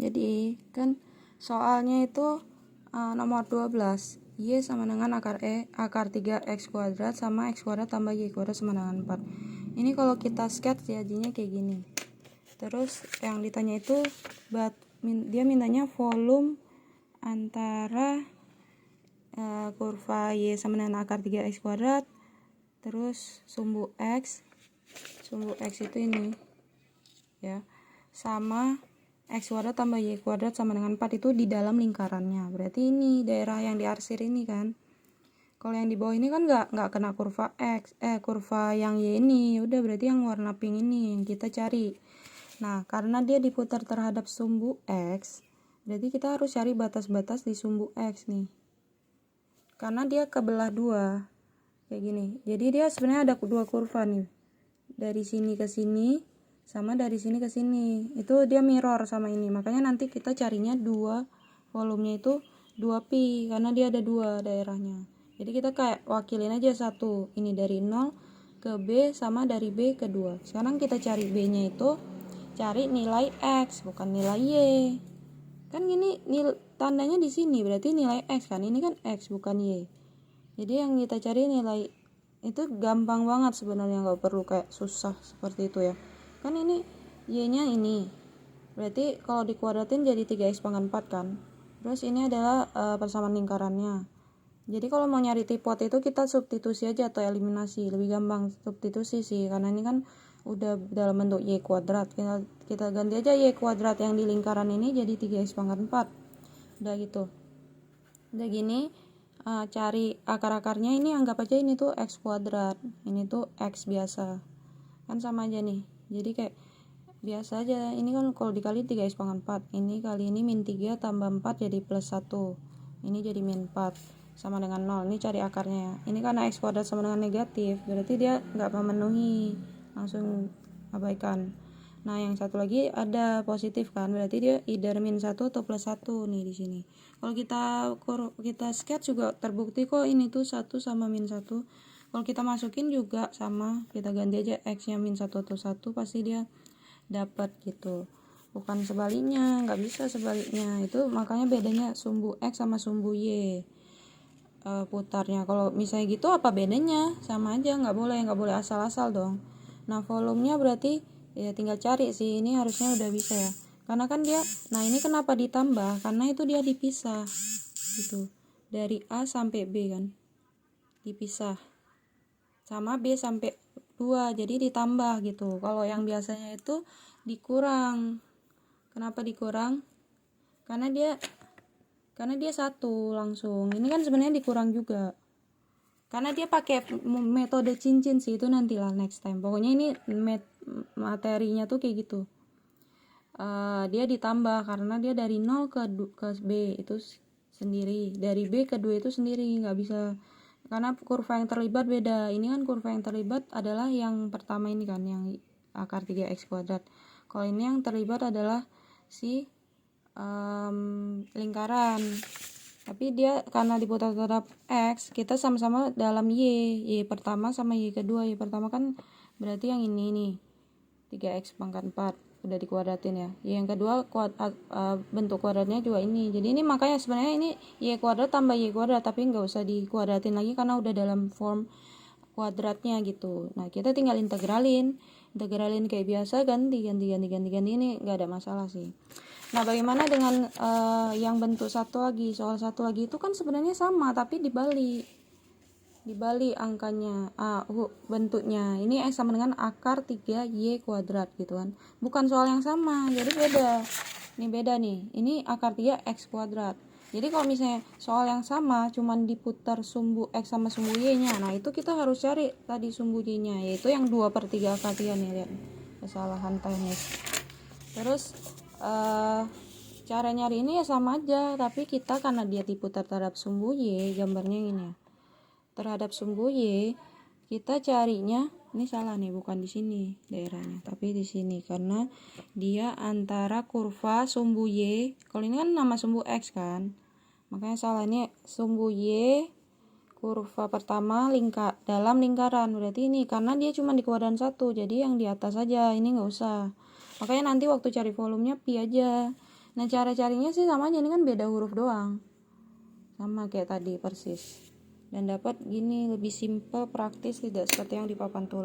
Jadi kan soalnya itu nomor 12, Y sama dengan akar 3x kuadrat sama x kuadrat tambah y kuadrat sama dengan 4. Ini kalau kita sketch jadinya kayak gini. Terus yang ditanya itu dia mintanya volume antara kurva y sama dengan akar 3x kuadrat, terus sumbu x itu ini ya, sama x kuadrat tambah y kuadrat sama dengan 4 itu di dalam lingkarannya. Berarti ini daerah yang diarsir ini kan. Kalau yang di bawah ini kan nggak kena kurva kurva yang y ini. Udah, berarti yang warna pink ini yang kita cari. Nah, karena dia diputar terhadap sumbu x, berarti kita harus cari batas-batas di sumbu x nih. Karena dia kebelah dua kayak gini. Jadi dia sebenarnya ada dua kurva nih. Dari sini ke sini sama dari sini ke sini. Itu dia mirror sama ini. Makanya nanti kita carinya dua volumenya itu 2pi karena dia ada dua daerahnya. Jadi kita kayak wakilin aja satu. Ini dari 0 ke B sama dari B ke 2. Sekarang kita cari B-nya itu cari nilai x bukan nilai y. Kan gini tandanya di sini berarti nilai x kan. Ini kan x bukan y. Jadi yang kita cari nilai itu gampang banget sebenarnya, nggak perlu kayak susah seperti itu ya. Kan ini y-nya ini. Berarti kalau dikuadratin jadi 3x pangkat 4 kan. Terus ini adalah persamaan lingkarannya. Jadi kalau mau nyari tipot itu kita substitusi aja atau eliminasi. Lebih gampang substitusi sih karena ini kan udah dalam bentuk y kuadrat. Kita ganti aja y kuadrat yang di lingkaran ini jadi 3x pangkat 4. Udah gitu. Udah gini, cari akar-akarnya ini anggap aja ini tuh x kuadrat. Ini tuh x biasa. Kan sama aja nih. Jadi kayak biasa aja. Ini kan kalau dikali 3x pangkat 4. Ini kali ini min 3 tambah 4 jadi plus 1. Ini jadi min 4 sama dengan 0. Ini cari akarnya. Ini karena x kuadrat sama dengan negatif, berarti dia nggak memenuhi, langsung abaikan. Nah, yang satu lagi ada positif kan, berarti dia either min 1 atau plus 1 nih di sini. Kalau kita sketch juga terbukti kok ini tuh 1 sama min 1. Kalau kita masukin juga sama, kita ganti aja x-nya min 1 atau 1, pasti dia dapat gitu. Bukan sebaliknya, nggak bisa sebaliknya. Itu makanya bedanya sumbu x sama sumbu y. Putarnya kalau misalnya gitu apa bedanya, sama aja, nggak boleh asal-asal dong. Nah, volumenya berarti ya tinggal cari sih, ini harusnya udah bisa ya karena kan dia, nah ini kenapa ditambah karena itu dia dipisah gitu, dari A sampai B kan dipisah sama B sampai 2 jadi ditambah gitu. Kalau yang biasanya itu dikurang. Kenapa dikurang? Karena dia satu langsung. Ini kan sebenarnya dikurang juga. Karena dia pakai metode cincin sih, itu nantilah next time. Pokoknya ini materinya tuh kayak gitu. Dia ditambah karena dia dari 0 ke B itu sendiri, dari B ke 2 itu sendiri, nggak bisa karena kurva yang terlibat beda. Ini kan kurva yang terlibat adalah yang pertama ini kan, yang akar 3x kuadrat. Kalau ini yang terlibat adalah si lingkaran, tapi dia karena diputar terhadap x, kita sama-sama dalam y pertama sama y kedua. Y pertama kan berarti yang ini nih 3x pangkat 4 udah dikuadratin ya. Y yang kedua bentuk kuadratnya juga ini. Jadi ini makanya sebenarnya ini y kuadrat tambah y kuadrat, tapi nggak usah dikuadratin lagi karena udah dalam form kuadratnya gitu. Nah, kita tinggal integralin kayak biasa, ganti ini nggak ada masalah sih. Nah, bagaimana dengan yang bentuk satu lagi, soal satu lagi itu kan sebenarnya sama tapi dibalik angkanya, bentuknya. Ini x sama dengan akar 3y kuadrat gitu kan. Bukan soal yang sama, jadi beda. Ini beda nih. Ini akar 3x kuadrat. Jadi kalau misalnya soal yang sama cuman diputar sumbu x sama sumbu y-nya, nah itu kita harus cari tadi sumbu y-nya, yaitu yang 2/3 akar 3 nih, lihat. Kesalahan teknis. Terus cara nyari ini ya sama aja, tapi kita karena dia diputar terhadap sumbu y, gambarnya ini ya. Terhadap sumbu y, kita carinya ini salah nih, bukan di sini daerahnya, tapi di sini karena dia antara kurva sumbu y. Kalau ini kan nama sumbu x kan, makanya salah. Ini sumbu y kurva pertama dalam lingkaran, berarti ini karena dia cuma di kuadran 1, jadi yang di atas aja, ini nggak usah. Makanya nanti waktu cari volumenya pi aja. Nah, cara carinya sih sama aja, ini kan beda huruf doang. Sama kayak tadi persis. Dan dapat gini, lebih simple, praktis, tidak seperti yang di papan tulis.